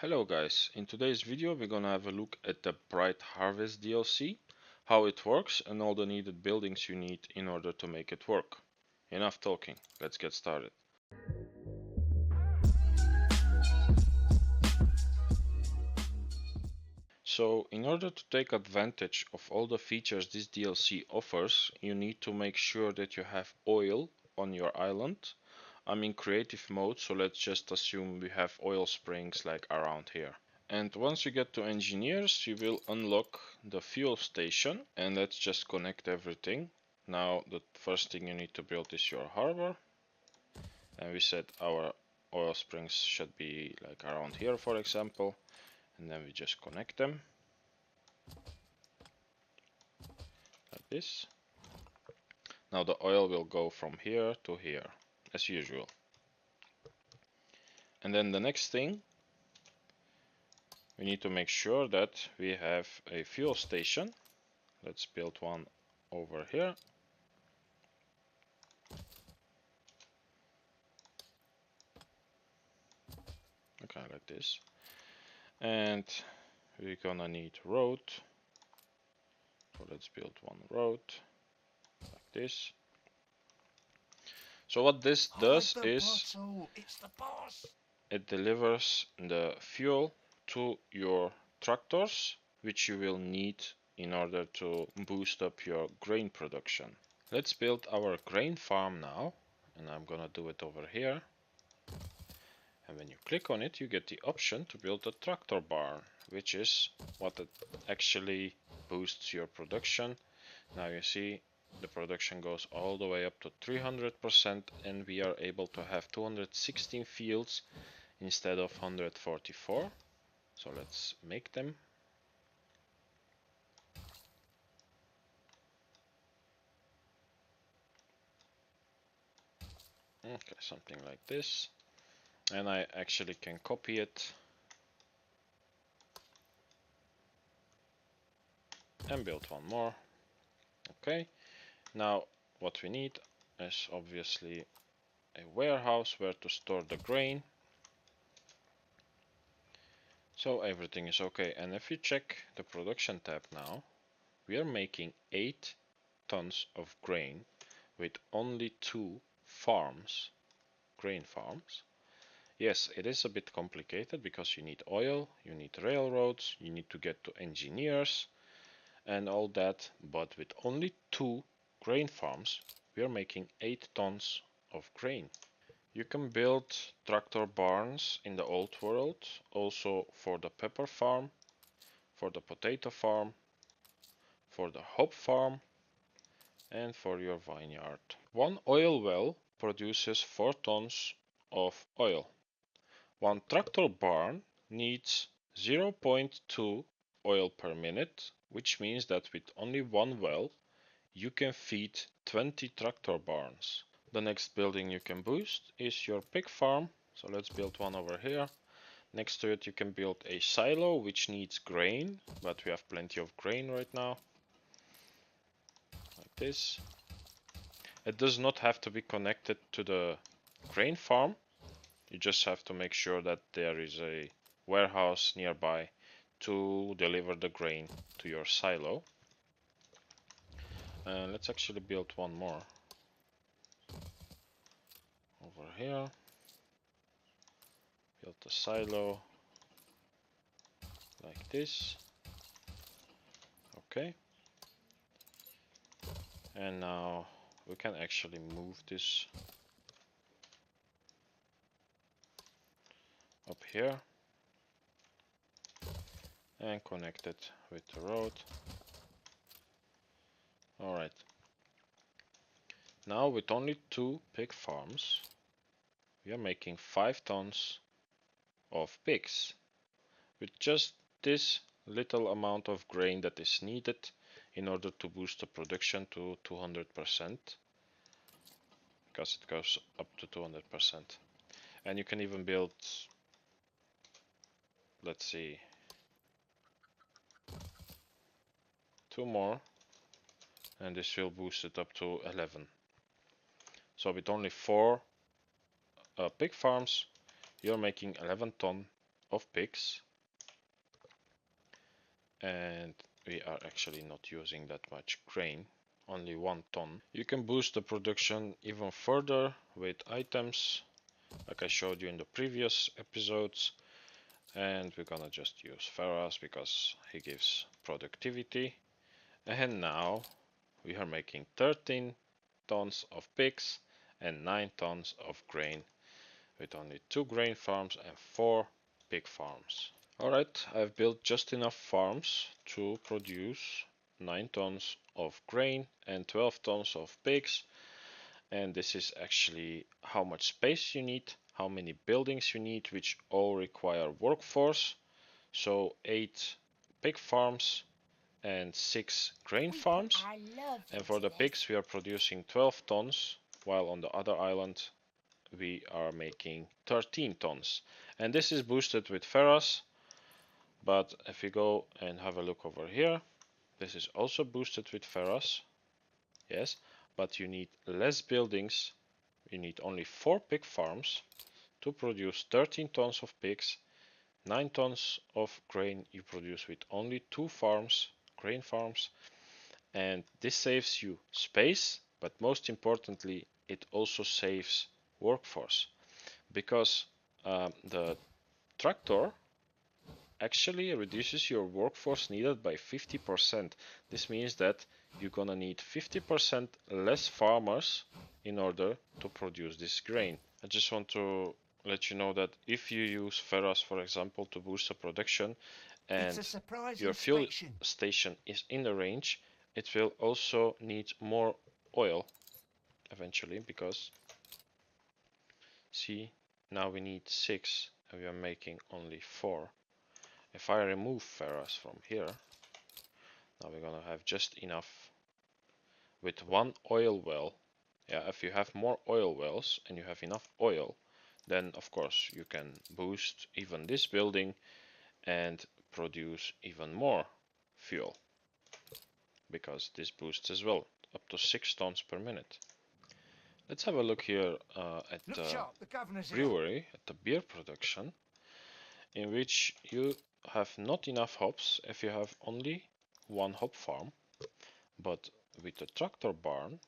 Hello guys, in today's video we're gonna have a look at the Bright Harvest DLC, how it works and all the needed buildings you need in order to make it work. Enough talking, let's get started. So in order to take advantage of all the features this DLC offers, you need to make sure that you have oil on your island. I'm in creative mode, so let's just assume we have oil springs like around here. And once you get to engineers, you will unlock the fuel station, and let's just connect everything. Now the first thing you need to build is your harbor, and we said our oil springs should be like around here, for example, and then we just connect them like this. Now the oil will go from here to here as usual. And then the next thing, we need to make sure that we have a fuel station. Let's build one over here. Okay, like this. And we're gonna need road. So let's build one road like this. So what this does is it delivers the fuel to your tractors, which you will need in order to boost up your grain production. Let's build our grain farm now, and I'm gonna do it over here. And when you click on it, you get the option to build a tractor barn, which is what it actually boosts your production. Now you see the production goes all the way up to 300%, and we are able to have 216 fields instead of 144. So let's make them. Okay, something like this. And I actually can copy it and build one more. Okay, now what we need is obviously a warehouse where to store the grain. So everything is okay, and if you check the production tab now, we are making 8 tons of grain with only 2 farms, grain farms. Yes, it is a bit complicated because you need oil, you need railroads, you need to get to engineers and all that, but with only 2 grain farms, we are making 8 tons of grain. You can build tractor barns in the old world, also for the pepper farm, for the potato farm, for the hop farm, and for your vineyard. One oil well produces 4 tons of oil. One tractor barn needs 0.2 oil per minute, which means that with only one well, you can feed 20 tractor barns. The next building you can boost is your pig farm. So let's build one over here. Next to it you can build a silo which needs grain, but we have plenty of grain right now. Like this. It does not have to be connected to the grain farm. You just have to make sure that there is a warehouse nearby to deliver the grain to your silo. And let's actually build one more over here. Build the silo like this. Okay. And now we can actually move this up here and connect it with the road. Alright. Now with only 2 pig farms, we are making 5 tons of pigs. With just this little amount of grain that is needed in order to boost the production to 200%, because it goes up to 200%. And you can even build, let's see, 2 more, and this will boost it up to 11. So with only 4 pig farms, you're making 11 ton of pigs, and we are actually not using that much grain, only 1 ton. You can boost the production even further with items like I showed you in the previous episodes, and we're gonna just use Ferras because he gives productivity. And now we are making 13 tons of pigs and 9 tons of grain with only 2 grain farms and 4 pig farms. Alright, I've built just enough farms to produce 9 tons of grain and 12 tons of pigs, and this is actually how much space you need, how many buildings you need, which all require workforce. So 8 pig farms and 6 grain farms, and for the pigs we are producing 12 tons, while on the other island we are making 13 tons, and this is boosted with Ferras. But if we go and have a look over here, this is also boosted with Ferras, yes, but you need less buildings. You need only 4 pig farms to produce 13 tons of pigs, 9 tons of grain you produce with only 2 farms, grain farms, and this saves you space, but most importantly it also saves workforce, because the tractor actually reduces your workforce needed by 50%. This means that you're gonna need 50% less farmers in order to produce this grain. I just want to let you know that if you use Ferras, for example, to boost the production and your fuel station is in the range, it will also need more oil eventually, because see, now we need 6 and we are making only 4. If I remove Ferras from here, now we're gonna have just enough with 1 oil well. Yeah, if you have more oil wells and you have enough oil, then of course you can boost even this building and produce even more fuel, because this boosts as well up to 6 tons per minute. Let's have a look here at the brewery, at the beer production, in which you have not enough hops if you have only 1 hop farm, but with the tractor barn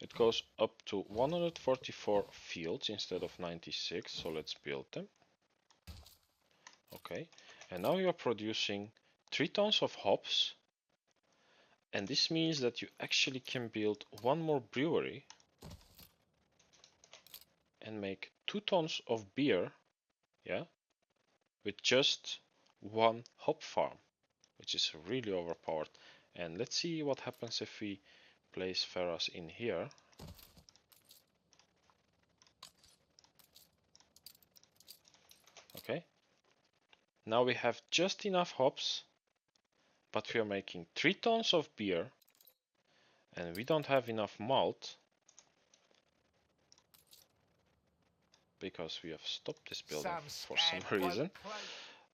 it goes up to 144 fields instead of 96, so let's build them. Okay, and now you are producing 3 tons of hops, and this means that you actually can build 1 more brewery and make 2 tons of beer, yeah, with just 1 hop farm, which is really overpowered. And let's see what happens if we place Ferras in here. Okay, now we have just enough hops, but we are making 3 tons of beer and we don't have enough malt because we have stopped this building for some reason.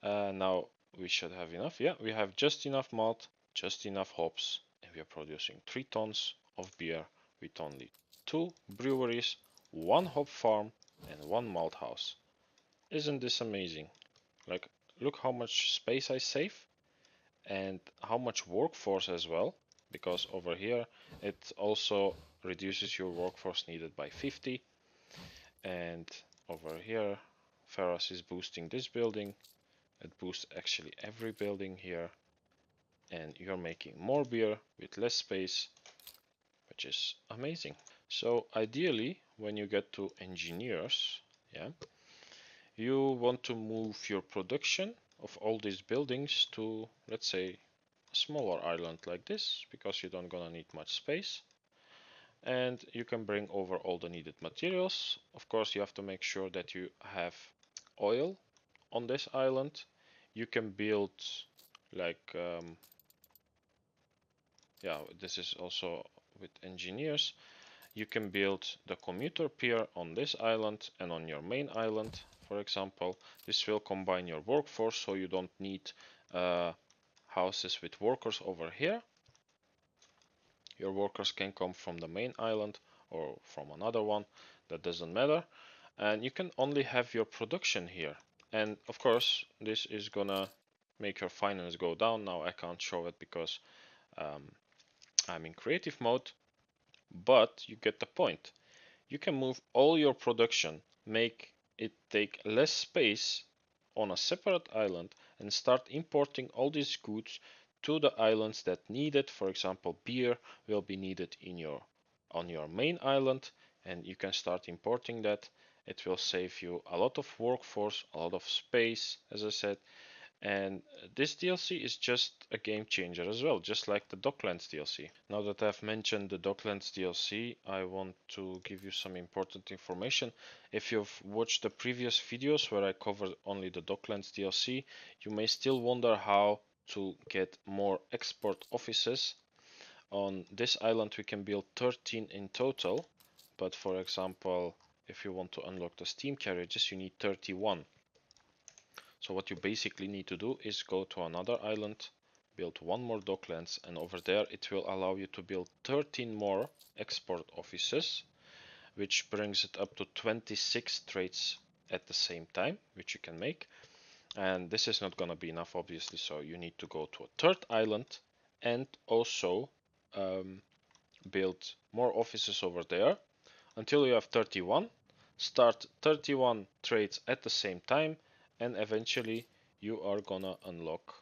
Now we should have enough. Yeah, we have just enough malt, just enough hops, and we are producing 3 tons of beer with only 2 breweries, 1 hop farm, and 1 malt house. Isn't this amazing? Like, look how much space I save and how much workforce as well, because over here it also reduces your workforce needed by 50, and over here Ferras is boosting this building. It boosts actually every building here, and you're making more beer with less space, which is amazing. So ideally, when you get to engineers, yeah, you want to move your production of all these buildings to, let's say, a smaller island like this, because you don't gonna need much space, and you can bring over all the needed materials. Of course, you have to make sure that you have oil on this island. You can build like yeah, this is also with engineers. You can build the commuter pier on this island and on your main island, for example. This will combine your workforce, so you don't need houses with workers over here. Your workers can come from the main island or from another one, that doesn't matter. And you can only have your production here. And of course, this is gonna make your finance go down. Now I can't show it because um, I'm in creative mode, but you get the point. You can move all your production, make it take less space on a separate island, and start importing all these goods to the islands that need it. For example, beer will be needed in your on your main island, and you can start importing that. It will save you a lot of workforce, a lot of space, as I said, and this DLC is just a game changer as well, just like the Docklands DLC. Now that I've mentioned the Docklands DLC, I want to give you some important information. If you've watched the previous videos where I covered only the Docklands DLC, you may still wonder how to get more export offices. On this island we can build 13 in total, but for example, if you want to unlock the steam carriages, you need 31. So what you basically need to do is go to another island, build one more Docklands, and over there it will allow you to build 13 more export offices, which brings it up to 26 trades at the same time, which you can make. And this is not gonna be enough, obviously, so you need to go to a third island and also build more offices over there until you have 31. Start 31 trades at the same time, and eventually you are gonna unlock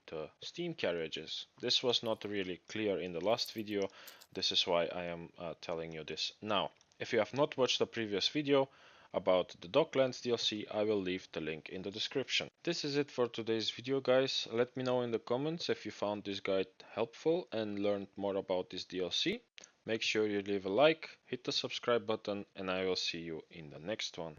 the steam carriages. This was not really clear in the last video. This is why I am telling you this now. If you have not watched the previous video about the Docklands DLC, I will leave the link in the description. This is it for today's video, guys. Let me know in the comments if you found this guide helpful and learned more about this DLC. Make sure you leave a like, hit the subscribe button, and I will see you in the next one.